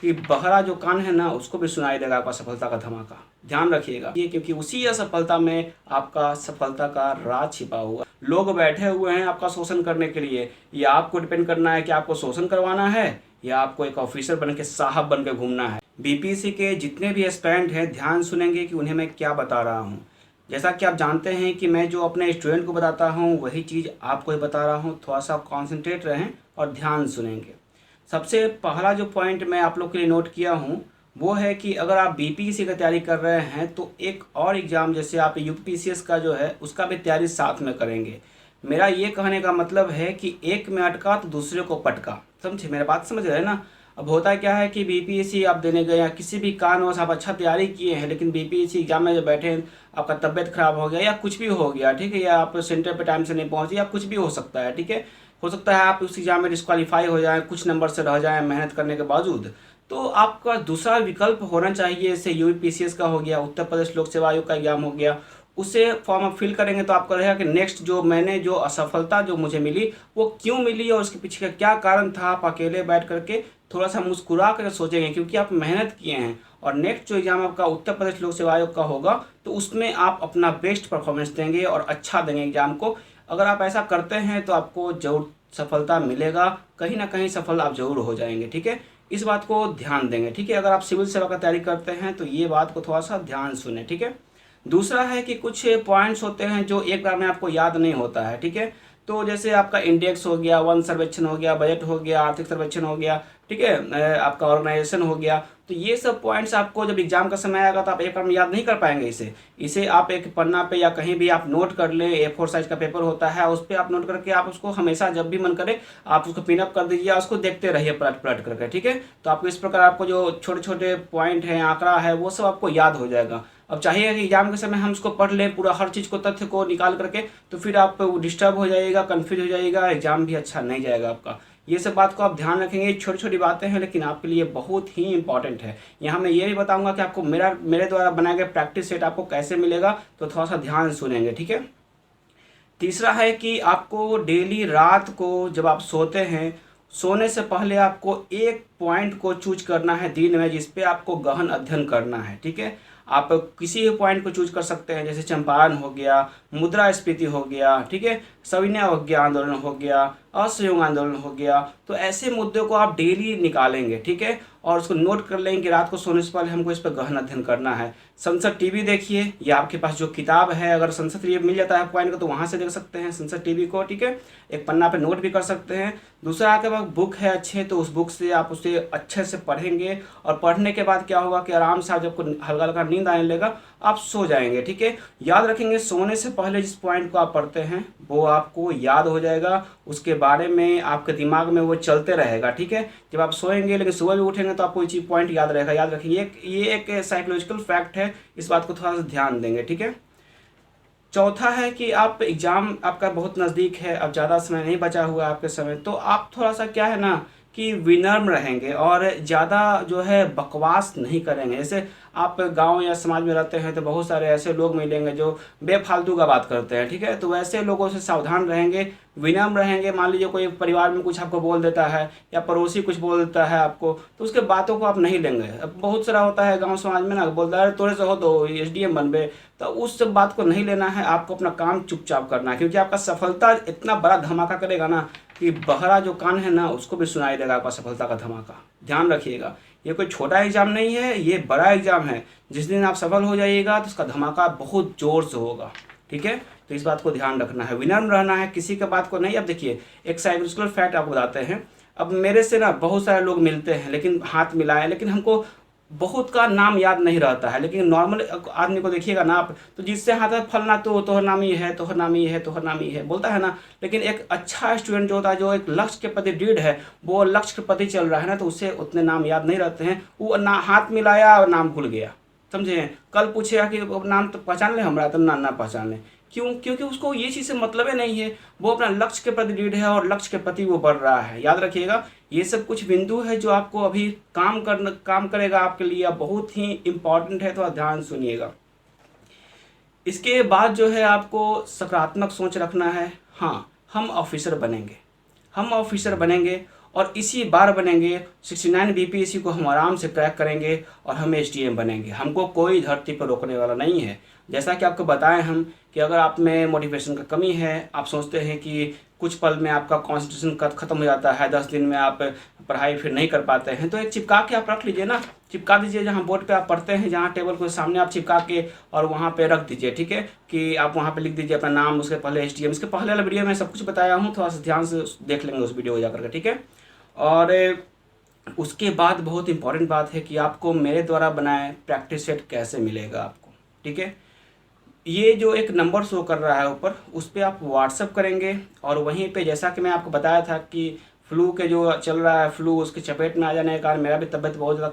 कि बहरा जो कान है ना उसको भी सुनाई देगा आपका सफलता का धमाका। ध्यान रखिएगा ये, क्योंकि उसी असफलता में आपका सफलता का राज छिपा हुआ। लोग बैठे हुए हैं आपका शोषण करने के लिए, या आपको डिपेंड करना है कि आपको शोषण करवाना है या आपको एक ऑफिसर बन के साहब बन के घूमना है। बीपीएससी के जितने भी एस्पिरेंट हैं ध्यान सुनेंगे कि उन्हें मैं क्या बता रहा हूँ। जैसा कि आप जानते हैं कि मैं जो अपने स्टूडेंट को बताता हूँ वही चीज़ आपको ही बता रहा हूँ। थोड़ा सा कॉन्सेंट्रेट रहें और ध्यान सुनेंगे। सबसे पहला जो पॉइंट मैं आप लोग के लिए नोट किया हूँ वो है कि अगर आप बीपीएससी की तैयारी कर रहे हैं तो एक और एग्ज़ाम जैसे आप यूपीसीएस का जो है उसका भी तैयारी साथ में करेंगे। मेरा ये कहने का मतलब है कि एक में अटका तो दूसरे को पटका। समझे, मेरा बात समझ रहे हैं ना। अब होता क्या है कि बीपीएससी आप देने गए या किसी भी कारणवश आप अच्छा तैयारी किए हैं, लेकिन बीपीएससी एग्जाम में जब बैठे आपका तबीयत खराब हो गया या कुछ भी हो गया, ठीक है, या आप सेंटर पे टाइम से नहीं पहुंचे या कुछ भी हो सकता है, ठीक है, हो सकता है आप उस एग्जाम में डिस्क्वालीफाई हो जाए, कुछ नंबर से रह जाए मेहनत करने के बावजूद। तो आपका दूसरा विकल्प होना चाहिए। जैसे यूपीसीएस का हो गया, उत्तर प्रदेश लोक सेवा आयोग का एग्जाम हो गया, उससे फॉर्म आप फिल करेंगे तो आपको रहेगा कि नेक्स्ट जो मैंने जो असफलता जो मुझे मिली वो क्यों मिली और उसके पीछे का क्या कारण था। आप अकेले बैठ करके थोड़ा सा मुस्कुरा कर सोचेंगे, क्योंकि आप मेहनत किए हैं। और नेक्स्ट जो एग्जाम आपका उत्तर प्रदेश लोक सेवा आयोग का होगा तो उसमें आप अपना बेस्ट परफॉर्मेंस देंगे और अच्छा देंगे एग्जाम को। अगर आप ऐसा करते हैं तो आपको जरूर सफलता मिलेगा, कहीं ना कहीं सफल आप जरूर हो जाएंगे, ठीक है। इस बात को ध्यान देंगे, ठीक है। अगर आप सिविल सेवा का तैयारी करते हैं तो ये बात को थोड़ा सा ध्यान सुने, ठीक है। दूसरा है कि कुछ पॉइंट्स होते हैं जो एक बार में आपको याद नहीं होता है, ठीक है। तो जैसे आपका इंडेक्स हो गया, वन सर्वेक्षण हो गया, बजट हो गया, आर्थिक सर्वेक्षण हो गया, ठीक है, आपका ऑर्गेनाइजेशन हो गया। तो ये सब पॉइंट्स आपको जब एग्जाम का समय आएगा तो आप एक बार में याद नहीं कर पाएंगे। इसे आप एक पन्ना पे या कहीं भी आप नोट कर लें। A4 साइज का पेपर होता है, उस पर आप नोट करके आप उसको हमेशा जब भी मन करे आप उसको पिनअप कर दीजिए, उसको देखते रहिए पलट पलट करके, ठीक है। तो आपको इस प्रकार आपको जो छोटे छोटे पॉइंट हैं, आंकड़ा है, वो सब आपको याद हो जाएगा। अब चाहिए कि एग्जाम के समय हम उसको पढ़ लें पूरा, हर चीज़ को, तथ्य को निकाल करके, तो फिर आप डिस्टर्ब हो जाइएगा, कन्फ्यूज हो जाइएगा, एग्जाम भी अच्छा नहीं जाएगा आपका। ये सब बात को आप ध्यान रखेंगे। छोटी छोटी बातें हैं लेकिन आपके लिए बहुत ही इंपॉर्टेंट है। यहाँ मैं ये भी बताऊंगा कि आपको मेरे द्वारा बनाए गए प्रैक्टिस सेट आपको कैसे मिलेगा, तो थोड़ा सा ध्यान सुनेंगे, ठीक है। तीसरा है कि आपको डेली रात को जब आप सोते हैं, सोने से पहले आपको एक पॉइंट को चूज करना है दिन में जिस पे आपको गहन अध्ययन करना है, ठीक है। आप किसी भी पॉइंट को चूज कर सकते हैं, जैसे चंपारण हो गया, मुद्रास्फीति हो गया, ठीक है, सविनय अवज्ञा आंदोलन हो गया, असहयोग आंदोलन हो गया। तो ऐसे मुद्दों को आप डेली निकालेंगे, ठीक है, और उसको नोट कर लेंगे कि रात को सोने से पहले हमको इस पर गहन अध्ययन करना है। संसद टीवी देखिए, या आपके पास जो किताब है, अगर संसद टीवी मिल जाता है पॉइंट का तो वहाँ से देख सकते हैं संसद टीवी को, ठीक है। एक पन्ना पे नोट भी कर सकते हैं। दूसरा आपके पास बुक है अच्छे, तो उस बुक से आप उसे अच्छे से पढ़ेंगे, और पढ़ने के बाद क्या होगा कि आराम से आप जब हल्का हल्का नींद आने लगेगा आप सो जाएंगे, ठीक है। याद रखेंगे सोने से पहले जिस पॉइंट को आप पढ़ते हैं वो आपको याद हो जाएगा, उसके बारे में आपके दिमाग में वो चलते रहेगा, ठीक है। जब आप सोएंगे लेकिन सुबह भी उठेंगे तो आपको ये पॉइंट याद रहेगा। याद रखिए, ये एक साइकोलॉजिकल फैक्ट है, इस बात को थोड़ा सा ध्यान देंगे, ठीक है। चौथा है कि आप एग्ज़ाम आपका बहुत नज़दीक है, अब ज़्यादा समय नहीं बचा हुआ है आपके समय, तो आप थोड़ा सा क्या है ना कि विनम्र रहेंगे और ज़्यादा जो है बकवास नहीं करेंगे। जैसे आप गांव या समाज में रहते हैं तो बहुत सारे ऐसे लोग मिलेंगे जो बेफालतू का बात करते हैं, ठीक है। तो वैसे लोगों से सावधान रहेंगे, विनम्र रहेंगे। मान लीजिए कोई परिवार में कुछ आपको बोल देता है या पड़ोसी कुछ बोल देता है आपको, तो उसके बातों को आप नहीं लेंगे। अब बहुत सारा होता है गांव समाज में ना, बोलता है तोरे से हो तो एसडीएम बनबे, तो उस सब बात को नहीं लेना है। आपको अपना काम चुपचाप करना है, क्योंकि आपका सफलता इतना बड़ा धमाका करेगा ना कि बहरा जो कान है ना उसको भी सुनाई देगा आपका सफलता का धमाका। ध्यान रखिएगा, ये कोई छोटा एग्जाम नहीं है, ये बड़ा एग्जाम है। जिस दिन आप सफल हो जाइएगा तो उसका धमाका बहुत जोर से होगा, ठीक है। तो इस बात को ध्यान रखना है, विनम्र रहना है, किसी के बात को नहीं। अब देखिए एक साइकोलॉजिकल फैक्ट आपको बताते हैं। अब मेरे से ना बहुत सारे लोग मिलते हैं लेकिन हाथ मिलाए, लेकिन हमको बहुत का नाम याद नहीं रहता है। लेकिन नॉर्मल आदमी को देखिएगा ना आप, तो जिससे हाथ में फलना तो तोहर नामी है, तोहर नामी है, तोहर नामी है बोलता है ना। लेकिन एक अच्छा स्टूडेंट जो होता है, जो एक लक्ष्य के प्रति दृढ़ है, वो लक्ष्य के प्रति चल रहा है ना, तो उसे उतने नाम याद नहीं रहते हैं। वो ना हाथ मिलाया और नाम भूल गया, समझे। कल पूछेगा कि नाम तो पहचान ले हमारा, तो ना पहचान ले। क्यों? क्योंकि उसको ये चीज़ से मतलब ही नहीं है, वो अपना लक्ष्य के प्रति दृढ़ है और लक्ष्य के प्रति वो बढ़ रहा है। याद रखिएगा, ये सब कुछ बिंदु है जो आपको अभी काम करेगा आपके लिए, बहुत ही इम्पॉर्टेंट है, तो ध्यान सुनिएगा। इसके बाद जो है आपको सकारात्मक सोच रखना है। हाँ, हम ऑफिसर बनेंगे, हम ऑफिसर बनेंगे और इसी बार बनेंगे 69 बीपीएससी को हम आराम से क्रैक करेंगे और हम एसडीएम बनेंगे। हमको कोई धरती पर रोकने वाला नहीं है। जैसा कि आपको बताएं हम कि अगर आप में मोटिवेशन का कमी है, आप सोचते हैं कि कुछ पल में आपका कॉन्सेंट्रेशन खत्म हो जाता है, 10 दिन में आप पढ़ाई फिर नहीं कर पाते हैं, तो एक चिपका के आप रख लीजिए ना, चिपका दीजिए जहाँ बोर्ड पे आप पढ़ते हैं, जहाँ टेबल के सामने आप चिपका के और वहाँ पे रख दीजिए। ठीक है, कि आप वहाँ पे लिख दीजिए अपना नाम, उसके पहले एसडीएम। इसके पहले वाला वीडियो में सब कुछ बताया हूँ, थोड़ा सा ध्यान से देख लेंगे उस वीडियो को जाकर के। ठीक है, और उसके बाद बहुत इंपॉर्टेंट बात है कि आपको मेरे द्वारा बनाए प्रैक्टिस सेट कैसे मिलेगा आपको। ठीक है, ये जो एक नंबर शो कर रहा है ऊपर, उस पर आप व्हाट्सअप करेंगे और वहीं पे जैसा कि मैं आपको बताया था कि फ्लू के जो चल रहा है, फ्लू उसके चपेट में आ जाने के कारण मेरा भी तबीयत बहुत ज़्यादा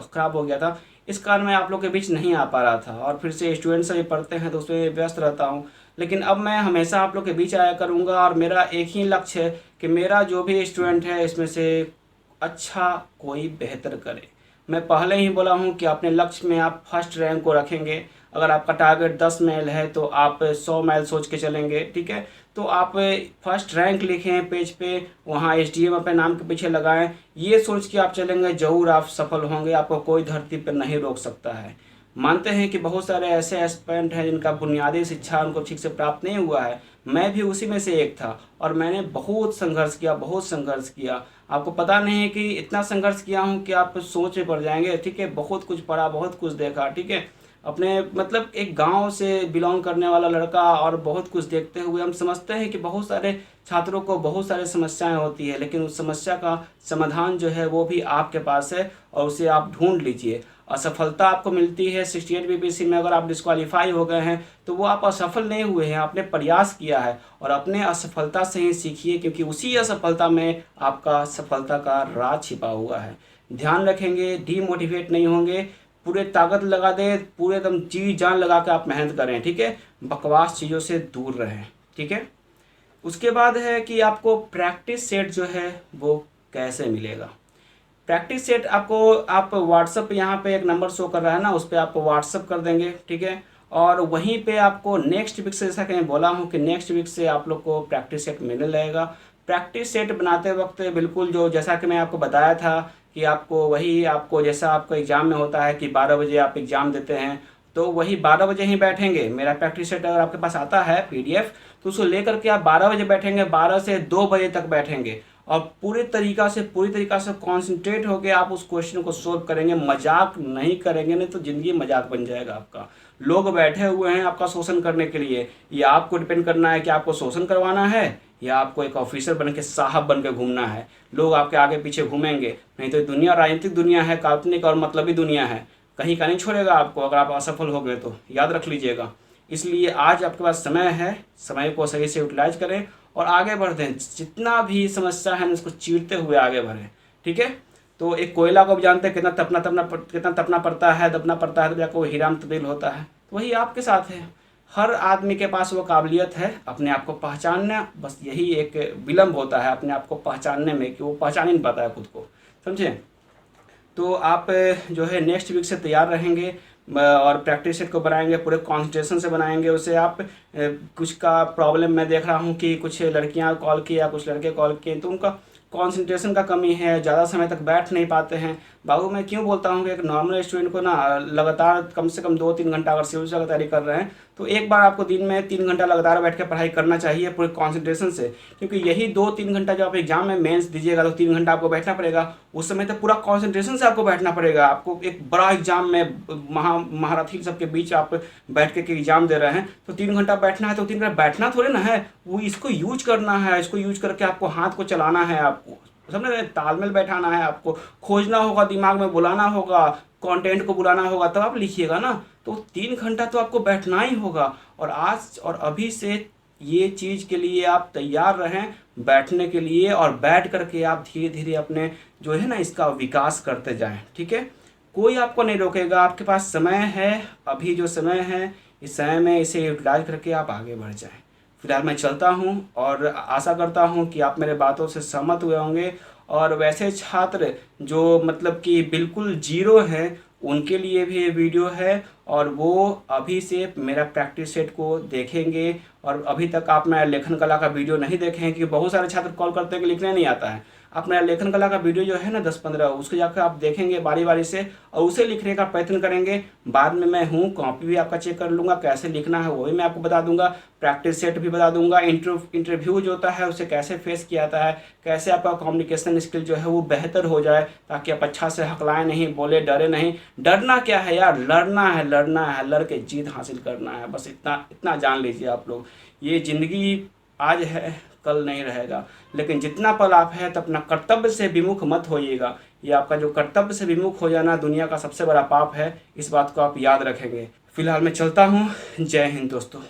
ख़राब हो गया था। इस कारण मैं आप लोग के बीच नहीं आ पा रहा था और फिर से स्टूडेंट्स सभी पढ़ते हैं तो उसमें व्यस्त रहता हूँ। लेकिन अब मैं हमेशा आप लोग के बीच आया करूँगा और मेरा एक ही लक्ष्य है कि मेरा जो भी स्टूडेंट है इसमें से अच्छा कोई बेहतर करे। मैं पहले ही बोला हूँ कि अपने लक्ष्य में आप फर्स्ट रैंक को रखेंगे। अगर आपका टारगेट 10 मैल है तो आप 100 मैल सोच के चलेंगे। ठीक है, तो आप फर्स्ट रैंक लिखें पेज पे, वहाँ एसडीएम अपने नाम के पीछे लगाएं, ये सोच के आप चलेंगे, ज़रूर आप सफल होंगे। आपको कोई धरती पर नहीं रोक सकता है। मानते हैं कि बहुत सारे ऐसे एस्पिरेंट हैं जिनका बुनियादी शिक्षा उनको ठीक से प्राप्त नहीं हुआ है, मैं भी उसी में से एक था और मैंने बहुत संघर्ष किया। आपको पता नहीं है कि इतना संघर्ष किया हूँ कि आप सोच में पड़ जाएंगे। ठीक है, बहुत कुछ पढ़ा, बहुत कुछ देखा। ठीक है, अपने मतलब एक गांव से बिलोंग करने वाला लड़का और बहुत कुछ देखते हुए हम समझते हैं कि बहुत सारे छात्रों को बहुत सारी समस्याएं होती है, लेकिन उस समस्या का समाधान जो है वो भी आपके पास है और उसे आप ढूंढ लीजिए। असफलता आपको मिलती है 68 बीपीएससी में, अगर आप डिस्क्वालीफाई हो गए हैं तो वो आप असफल नहीं हुए हैं, आपने प्रयास किया है और अपने असफलता से ही सीखिए, क्योंकि उसी असफलता में आपका सफलता का राज छिपा हुआ है। ध्यान रखेंगे, डीमोटिवेट नहीं होंगे, पूरे ताकत लगा दे, पूरे एकदम जी जान लगा के आप मेहनत करें। ठीक है, बकवास चीज़ों से दूर रहें। ठीक है, उसके बाद है कि आपको प्रैक्टिस सेट जो है वो कैसे मिलेगा। प्रैक्टिस सेट आपको आप व्हाट्सअप यहाँ पे एक नंबर शो कर रहा है ना, उस पर आप व्हाट्सअप कर देंगे। ठीक है, और वहीं पे आपको नेक्स्ट वीक से, जैसा कि मैं बोला हूँ कि नेक्स्ट वीक से आप लोग को प्रैक्टिस सेट मिलने लगेगा। प्रैक्टिस सेट बनाते वक्त बिल्कुल जो जैसा कि मैं आपको बताया था कि आपको जैसा आपको एग्ज़ाम में होता है कि 12 बजे आप एग्ज़ाम देते हैं, तो वही 12 बजे ही बैठेंगे। मेरा प्रैक्टिस सेट अगर आपके पास आता है पीडीएफ, तो उसको लेकर के आप 12 बजे बैठेंगे, 12 से 2 बजे तक बैठेंगे और पूरी तरीका से कॉन्सेंट्रेट होकर आप उस क्वेश्चन को सोल्व करेंगे। मजाक नहीं करेंगे, नहीं तो ज़िंदगी मजाक बन जाएगा आपका। लोग बैठे हुए हैं आपका शोषण करने के लिए, या आपको डिपेंड करना है कि आपको शोषण करवाना है या आपको एक ऑफिसर बन के साहब बन के घूमना है। लोग आपके आगे पीछे घूमेंगे, नहीं तो दुनिया राजनीतिक दुनिया है, काल्पनिक और मतलबी दुनिया है, कहीं का नहीं छोड़ेगा आपको अगर आप असफल हो गए तो, याद रख लीजिएगा। इसलिए आज आपके पास समय है, समय को सही से यूटिलाइज करें और आगे बढ़ते हैं। जितना भी समस्या है उसको चीरते हुए आगे बढ़ें। ठीक है, तो एक कोयला को भी जानते हैं कितना तपना पड़ता है, दबना पड़ता है, तो जाकर वो हीरा में तब्दील होता है। तो वही आपके साथ है, हर आदमी के पास वो काबिलियत है अपने आप को पहचानना, बस यही एक विलम्ब होता है अपने आप को पहचानने में कि वो पहचान ही नहीं पाता है खुद को, समझे। तो आप जो है नेक्स्ट वीक से तैयार रहेंगे और प्रैक्टिस सेट को बनाएंगे, पूरे कॉन्सेंट्रेशन से बनाएंगे उसे। आप कुछ का प्रॉब्लम मैं देख रहा हूँ कि कुछ लड़कियाँ कॉल की या कुछ लड़के कॉल किए, तो उनका कॉन्सेंट्रेशन का कमी है, ज़्यादा समय तक बैठ नहीं पाते हैं। बाबू मैं क्यों बोलता हूँ कि एक नॉर्मल स्टूडेंट को ना लगातार कम से कम 2-3 घंटा अगर सिविल की तैयारी कर रहे हैं तो एक बार आपको दिन में 3 घंटा लगातार बैठ के पढ़ाई करना चाहिए पूरे कॉन्सेंट्रेशन से, क्योंकि यही 2-3 घंटा जब आप एग्जाम में मेंस दीजिएगा तो 3 घंटा आपको बैठना पड़ेगा। उस समय तो पूरा कॉन्सेंट्रेशन से आपको बैठना पड़ेगा। आपको एक बड़ा एग्जाम में महारथी सबके बीच आप बैठ के एग्जाम दे रहे हैं तो 3 घंटा बैठना है, तो 3 घंटा बैठना थोड़े ना है, वो इसको यूज करना है। इसको यूज करके आपको हाथ को चलाना है, आपको समझ तालमेल बैठाना है, आपको खोजना होगा, दिमाग में बुलाना होगा, कंटेंट को बुलाना होगा, तब आप लिखिएगा ना। तो 3 घंटा तो आपको बैठना ही होगा और आज और अभी से ये चीज़ के लिए आप तैयार रहें बैठने के लिए, और बैठ करके आप धीरे धीरे अपने जो है ना इसका विकास करते जाएं। ठीक है, कोई आपको नहीं रोकेगा, आपके पास समय है, अभी जो समय है इस समय में इसे यूटिलाइज करके आप आगे बढ़ जाएं। फिलहाल मैं चलता हूं और आशा करता हूं कि आप मेरे बातों से सहमत हुए होंगे। और वैसे छात्र जो मतलब कि बिल्कुल जीरो हैं उनके लिए भी ये वीडियो है, और वो अभी से मेरा प्रैक्टिस सेट को देखेंगे। और अभी तक आप मेरा लेखन कला का वीडियो नहीं देखें, क्योंकि बहुत सारे छात्र कॉल करते हैं कि लिखने नहीं आता है। आप मेरा लेखन कला का वीडियो जो है ना 10-15, उसको जाकर आप देखेंगे बारी बारी से और उसे लिखने का प्रयत्न करेंगे। बाद में मैं हूँ, कॉपी भी आपका चेक कर लूँगा, कैसे लिखना है वो भी मैं आपको बता दूंगा, प्रैक्टिस सेट भी बता दूंगा, इंटरव्यू जो होता है उसे कैसे फेस किया जाता है, कैसे आपका कम्युनिकेशन स्किल जो है वो बेहतर हो जाए, ताकि आप अच्छा से हकलाएं नहीं, बोले, डरे नहीं। डरना क्या है यार, लड़ना है, लड़ के जीत हासिल करना है, बस इतना इतना जान लीजिए आप लोग। ये ज़िंदगी आज है, कल नहीं रहेगा, लेकिन जितना पल आप है तो अपना कर्तव्य से विमुख मत होइएगा। ये आपका जो कर्तव्य से विमुख हो जाना दुनिया का सबसे बड़ा पाप है, इस बात को आप याद रखेंगे। फिलहाल मैं चलता हूँ। जय हिंद दोस्तों।